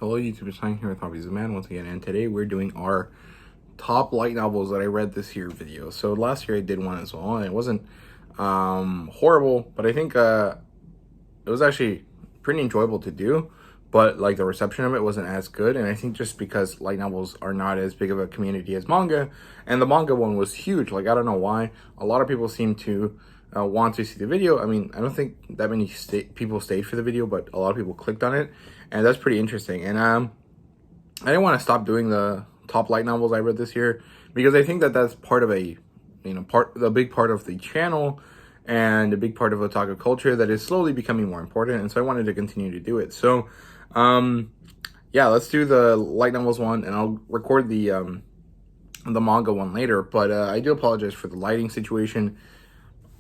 Hello YouTube, it's Ryan here with Hobbies of Man once again, and today we're doing our top light novels that I read this year video. So last year I did one as well, and it wasn't horrible, but I think it was actually pretty enjoyable to do, but like the reception of it wasn't as good. And I think just because light novels are not as big of a community as manga, and the manga one was huge, like I don't know why a lot of people seem to want to see the video. I mean, I don't think that many people stayed for the video, but a lot of people clicked on it, and that's pretty interesting. And I didn't want to stop doing the top light novels I read this year, because I think that that's part of a big part of the channel and a big part of otaku culture that is slowly becoming more important, and so I wanted to continue to do it. So yeah, let's do the light novels one, and I'll record the manga one later. But I do apologize for the lighting situation.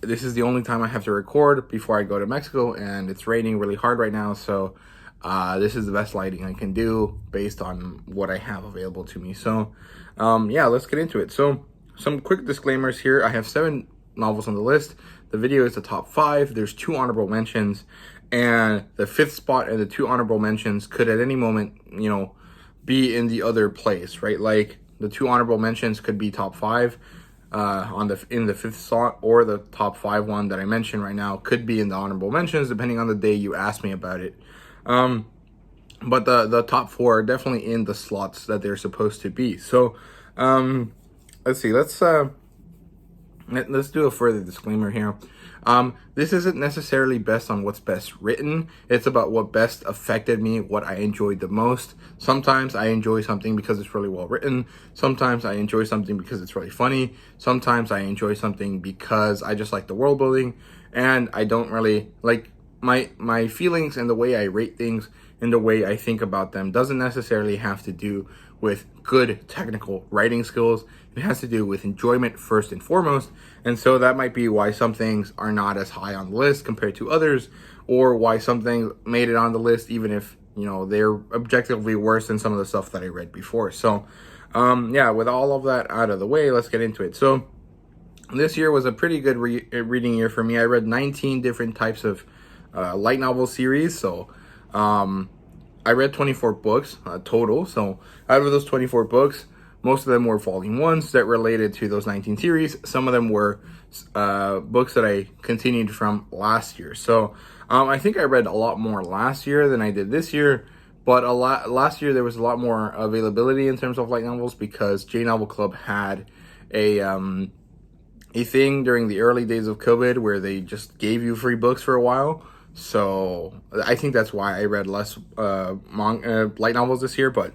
This is the only time I have to record before I go to Mexico, and it's raining really hard right now, so this is the best lighting I can do based on what I have available to me. So yeah, let's get into it. So some quick disclaimers here. I have 7 novels on the list. The video is the top 5. There's 2 honorable mentions, and the 5th spot and the 2 honorable mentions could at any moment, be in the other place, right? Like the 2 honorable mentions could be top 5 in the 5th slot, or the top 5 one that I mentioned right now could be in the honorable mentions, depending on the day you ask me about it. But the top 4 are definitely in the slots that they're supposed to be. So let's see, let's do a further disclaimer here. This isn't necessarily best on what's best written. It's about what best affected me, what I enjoyed the most. Sometimes I enjoy something because it's really well written. Sometimes I enjoy something because it's really funny. Sometimes I enjoy something because I just like the world building, and I don't really like my feelings, and the way I rate things and the way I think about them doesn't necessarily have to do with good technical writing skills. It has to do with enjoyment first and foremost. And so that might be why some things are not as high on the list compared to others, or why some things made it on the list even if they're objectively worse than some of the stuff that I read before. So yeah, with all of that out of the way, let's get into it. So this year was a pretty good reading year for me. I read 19 different types of light novel series. So I read 24 books total. So out of those 24 books, most of them were volume 1s that related to those 19 series. Some of them were books that I continued from last year. So I think I read a lot more last year than I did this year. But last year there was a lot more availability in terms of light novels, because J Novel Club had a thing during the early days of COVID where they just gave you free books for a while. So I think that's why I read less light novels this year, but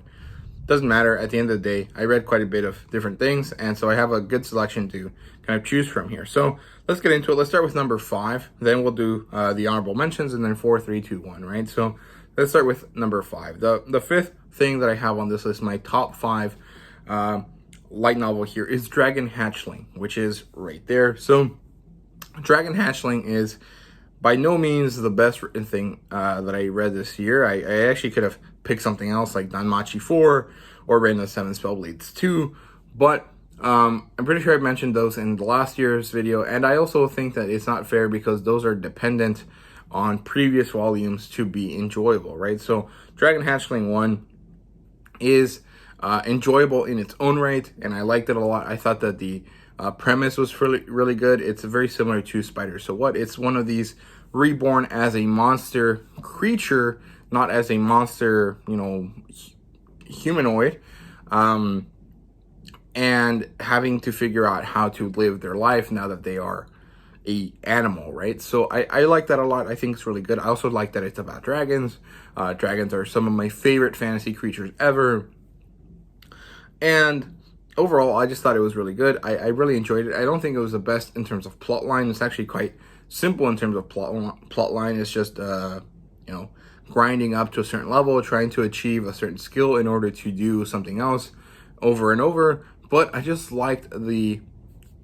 doesn't matter. At the end of the day, I read quite a bit of different things, and so I have a good selection to kind of choose from here. So let's get into it. Let's start with number 5, then we'll do the honorable mentions, and then 4, 3, 2, 1, right? So let's start with number 5. The 5th thing that I have on this list, my top 5 light novel here, is Dragon Hatchling, which is right there. So Dragon Hatchling is by no means the best written thing that I read this year. I actually could have picked something else like Danmachi 4 or Reign of 7 Spellblades 2, but I'm pretty sure I mentioned those in the last year's video, and I also think that it's not fair because those are dependent on previous volumes to be enjoyable, right? So Dragon Hatchling 1 is enjoyable in its own right, and I liked it a lot. I thought that the premise was really good. It's very similar to Spider So What. It's one of these reborn as a monster creature, not as a monster, humanoid, and having to figure out how to live their life now that they are a animal, right? So I like that a lot. I think it's really good. I also like that it's about dragons. Dragons are some of my favorite fantasy creatures ever, and overall, I just thought it was really good. I really enjoyed it. I don't think it was the best in terms of plot line. It's actually quite simple in terms of plot line. It's just, grinding up to a certain level, trying to achieve a certain skill in order to do something else over and over. But I just liked the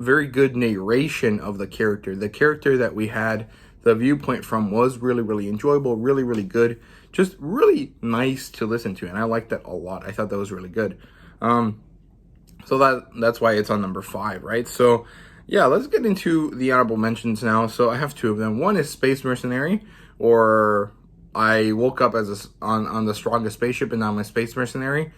very good narration of the character. The character that we had the viewpoint from was really, really enjoyable, really, really good. Just really nice to listen to, and I liked that a lot. I thought that was really good. So that's why it's on number 5, right? So yeah, let's get into the honorable mentions now. So I have 2 of them. One is Space Mercenary, or I woke up as on the strongest spaceship, and now I'm a space mercenary.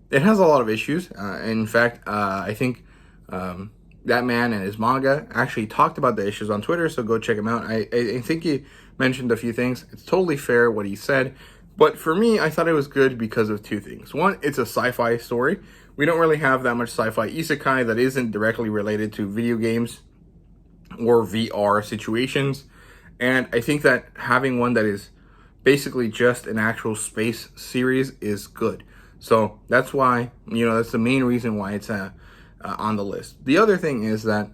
It has a lot of issues. In fact, I think that man and his manga actually talked about the issues on Twitter, so go check him out. I think he mentioned a few things. It's totally fair what he said, but for me, I thought it was good because of two things. One, it's a sci-fi story. We don't really have that much sci-fi isekai that isn't directly related to video games or VR situations, and I think that having one that is basically just an actual space series is good. So that's why, that's the main reason why it's on the list. The other thing is that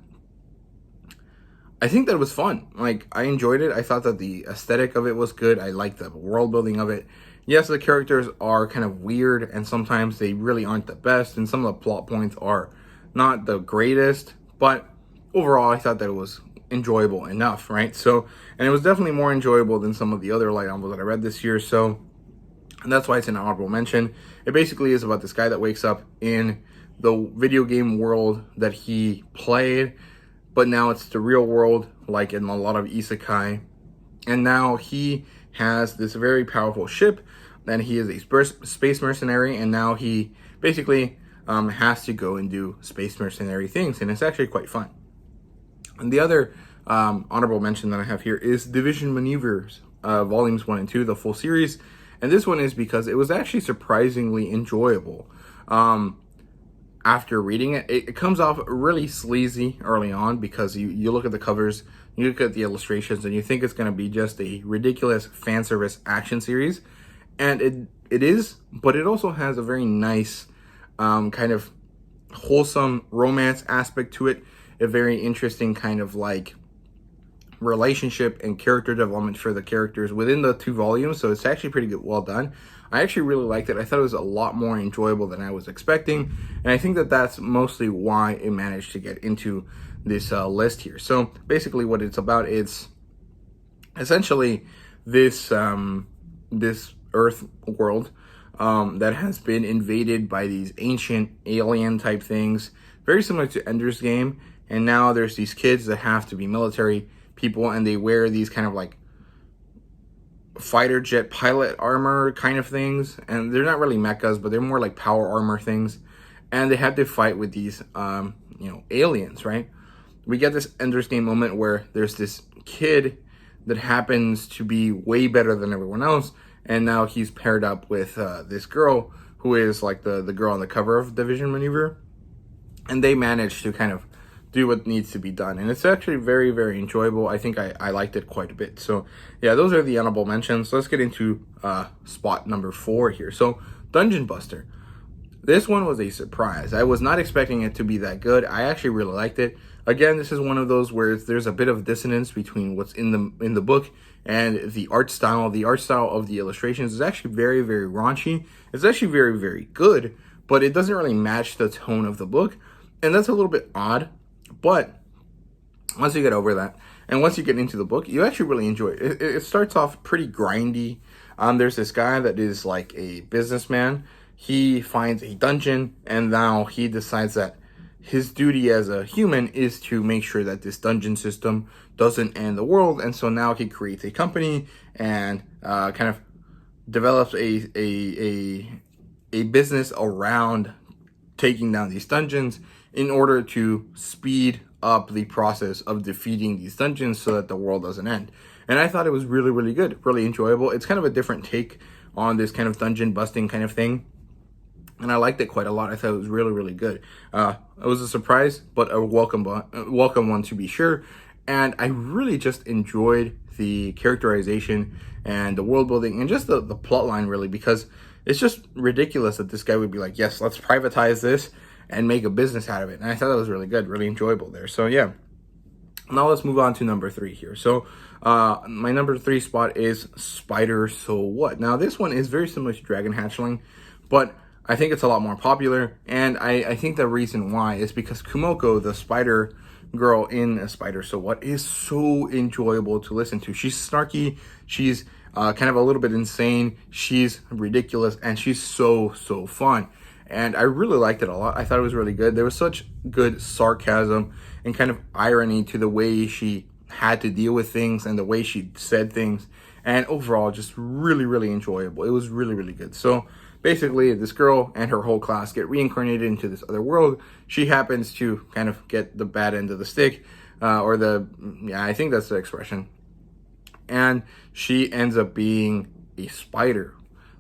I think that it was fun. Like, I enjoyed it. I thought that the aesthetic of it was good. I liked the world building of it. Yes, the characters are kind of weird, and sometimes they really aren't the best, and some of the plot points are not the greatest, but overall, I thought that it was enjoyable enough, right? So, and it was definitely more enjoyable than some of the other light novels that I read this year, so, and that's why it's an honorable mention. It basically is about this guy that wakes up in the video game world that he played, but now it's the real world, like in a lot of isekai, and now he has this very powerful ship, and he is a space mercenary, and now he basically has to go and do space mercenary things, and it's actually quite fun. And the other honorable mention that I have here is Division Maneuvers, Volumes 1 and 2, the full series. And this one is because it was actually surprisingly enjoyable. After reading it, it comes off really sleazy early on because you look at the covers, you look at the illustrations, and you think it's going to be just a ridiculous fan service action series. And it is, but it also has a very nice kind of wholesome romance aspect to it. A very interesting kind of like relationship and character development for the characters within the 2 volumes. So it's actually pretty good, well done. I actually really liked it. I thought it was a lot more enjoyable than I was expecting. And I think that that's mostly why it managed to get into this list here. So basically what it's about, it's essentially this this Earth world that has been invaded by these ancient alien type things, very similar to Ender's Game. And now there's these kids that have to be military people, and they wear these kind of like fighter jet pilot armor kind of things. And they're not really mechas, but they're more like power armor things. And they have to fight with these, aliens, right? We get this Ender's Game moment where there's this kid that happens to be way better than everyone else. And now he's paired up with this girl who is like the girl on the cover of Division Maneuver. And they manage to kind of do what needs to be done, and it's actually very, very enjoyable. I think I liked it quite a bit. So yeah, those are the honorable mentions. Let's get into spot number 4 here. So Dungeon Buster, this one was a surprise. I was not expecting it to be that good. I actually really liked it. Again, this is one of those where there's a bit of dissonance between what's in the book and the art style. The art style of the illustrations is actually very, very raunchy. It's actually very, very good, but it doesn't really match the tone of the book, and that's a little bit odd. But once you get over that, and once you get into the book, you actually really enjoy it. It starts off pretty grindy. There's this guy that is like a businessman. He finds a dungeon, and now he decides that his duty as a human is to make sure that this dungeon system doesn't end the world. And so now he creates a company and kind of develops a business around taking down these dungeons in order to speed up the process of defeating these dungeons so that the world doesn't end. And I thought it was really, really good, really enjoyable. It's kind of a different take on this kind of dungeon busting kind of thing, and I liked it quite a lot. I thought it was really, really good. It was a surprise, but a welcome one to be sure. And I really just enjoyed the characterization and the world building and just the plot line, really, because it's just ridiculous that this guy would be like, yes, let's privatize this and make a business out of it. And I thought that was really good, really enjoyable there. So yeah, now let's move on to number 3 here. So my number 3 spot is Spider So What. Now this one is very similar to Dragon Hatchling, but I think it's a lot more popular. And I think the reason why is because Kumoko, the spider girl in Spider So What, is so enjoyable to listen to. She's snarky, she's kind of a little bit insane, she's ridiculous, and she's so fun. And I really liked it a lot. I thought it was really good. There was such good sarcasm and kind of irony to the way she had to deal with things and the way she said things. and overall just really, really enjoyable. It was really, really good. So basically, this girl and her whole class get reincarnated into this other world. She happens to kind of get the bad end of the stick, yeah, I think that's the expression. And she ends up being a spider,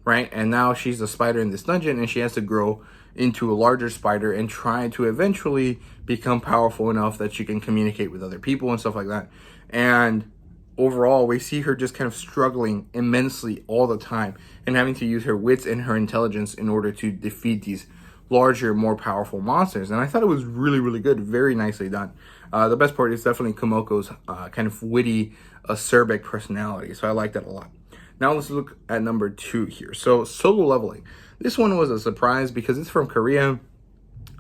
right? And now she's a spider in this dungeon, and she has to grow into a larger spider and try to eventually become powerful enough that she can communicate with other people and stuff like that. And overall, we see her just kind of struggling immensely all the time and having to use her wits and her intelligence in order to defeat these larger, more powerful monsters. And I thought it was really, really good. Very nicely done. The best part is definitely Komoko's kind of witty, acerbic personality. So I like that a lot. Now let's look at number 2 here. So Solo Leveling. This one was a surprise because it's from Korea.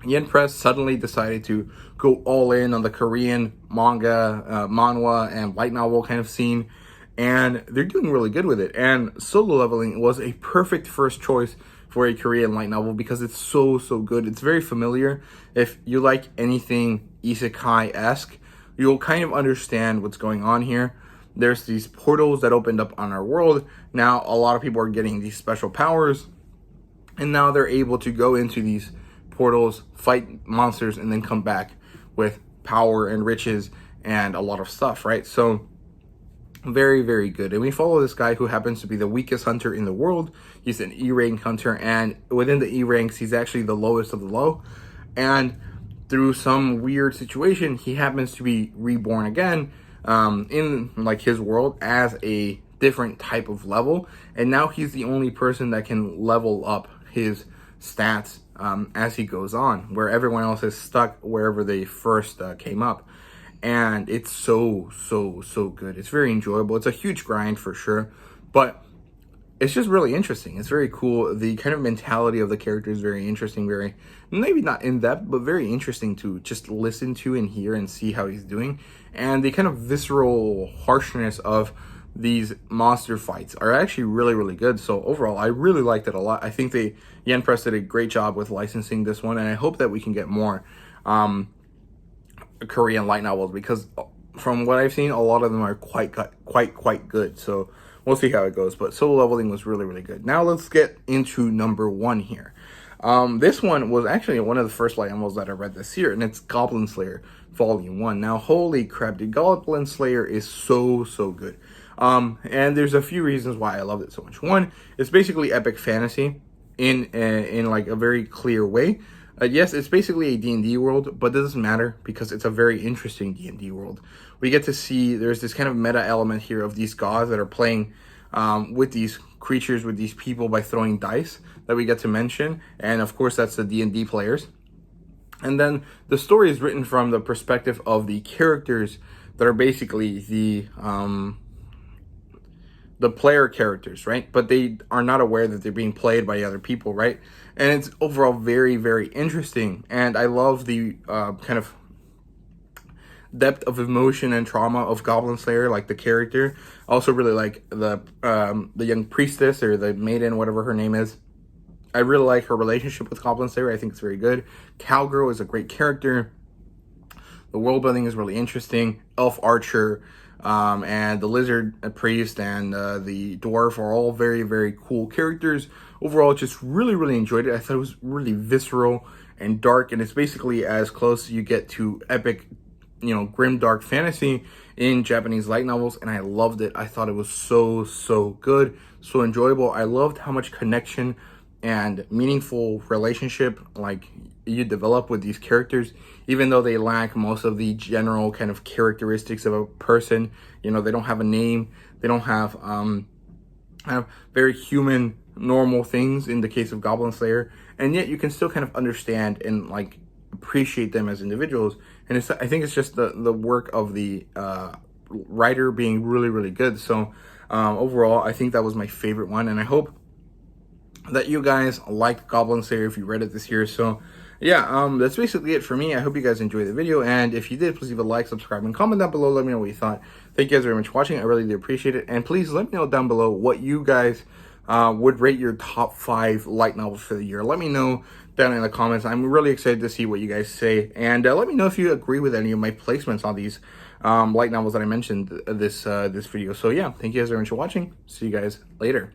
Yen Press suddenly decided to go all in on the Korean manga, manhwa, and light novel kind of scene. And they're doing really good with it. And Solo Leveling was a perfect first choice for a Korean light novel because it's so, so good. It's very familiar. If you like anything isekai-esque, you'll kind of understand what's going on here. There's these portals that opened up on our world. Now, a lot of people are getting these special powers. And now they're able to go into these portals, fight monsters, and then come back with power and riches and a lot of stuff, right? So very, very good. And we follow this guy who happens to be the weakest hunter in the world. He's an E-rank hunter, and within the E-ranks, he's actually the lowest of the low. And through some weird situation, he happens to be reborn again in like his world as a different type of level. And now he's the only person that can level up his stats as he goes on, where everyone else is stuck wherever they first came up. And it's so, so, so good. It's very enjoyable. It's a huge grind for sure, but it's just really interesting. It's very cool. The kind of mentality of the character is very interesting, very, maybe not in depth, but very interesting to just listen to and hear and see how he's doing. And the kind of visceral harshness of these monster fights are actually really, really good. So overall, I really liked it a lot. I think Yen Press did a great job with licensing this one, and I hope that we can get more Korean light novels, because from what I've seen, a lot of them are quite good. So we'll see how it goes. But Solo Leveling was really, really good. Now let's get into number 1 here. This one was actually one of the first light novels that I read this year, and it's Goblin Slayer Volume 1. Now, holy crap, the Goblin Slayer is so, so good. And there's a few reasons why I loved it so much. One, it's basically epic fantasy in like a very clear way. Yes, it's basically a D&D world, but it doesn't matter because it's a very interesting D&D world. We get to see there's this kind of meta element here of these gods that are playing with these creatures, with these people by throwing dice that we get to mention. And of course, that's the D&D players. And then the story is written from the perspective of the characters that are basically the player characters, right? But they are not aware that they're being played by other people, right? And it's overall very, very interesting. And I love the kind of depth of emotion and trauma of Goblin Slayer, like the character. I also really like the young priestess, or the maiden, whatever her name is. I really like her relationship with Goblin Slayer. I think it's very good. Cowgirl is a great character. The world building is really interesting. Elf Archer, and the lizard priest and the dwarf are all very, very cool characters. Overall, just really, really enjoyed it. I thought it was really visceral and dark, and it's basically as close as you get to epic, grim, dark fantasy in Japanese light novels, and I loved it. I thought it was so, so good, so enjoyable. I loved how much connection and meaningful relationship you develop with these characters, even though they lack most of the general kind of characteristics of a person. They don't have a name, they don't have very human, normal things in the case of Goblin Slayer, and yet you can still kind of understand and appreciate them as individuals. And I think it's just the work of the writer being really, really good. So overall, I think that was my favorite one, and I hope that you guys liked Goblin Slayer if you read it this year. So yeah, that's basically it for me. I hope you guys enjoyed the video, and if you did, please leave a like, subscribe, and comment down below. Let me know what you thought. Thank you guys very much for watching. I really do appreciate it, and please let me know down below what you guys would rate your top 5 light novels for the year. Let me know down in the comments. I'm really excited to see what you guys say, and let me know if you agree with any of my placements on these light novels that I mentioned this video. So yeah, thank you guys very much for watching. See you guys later.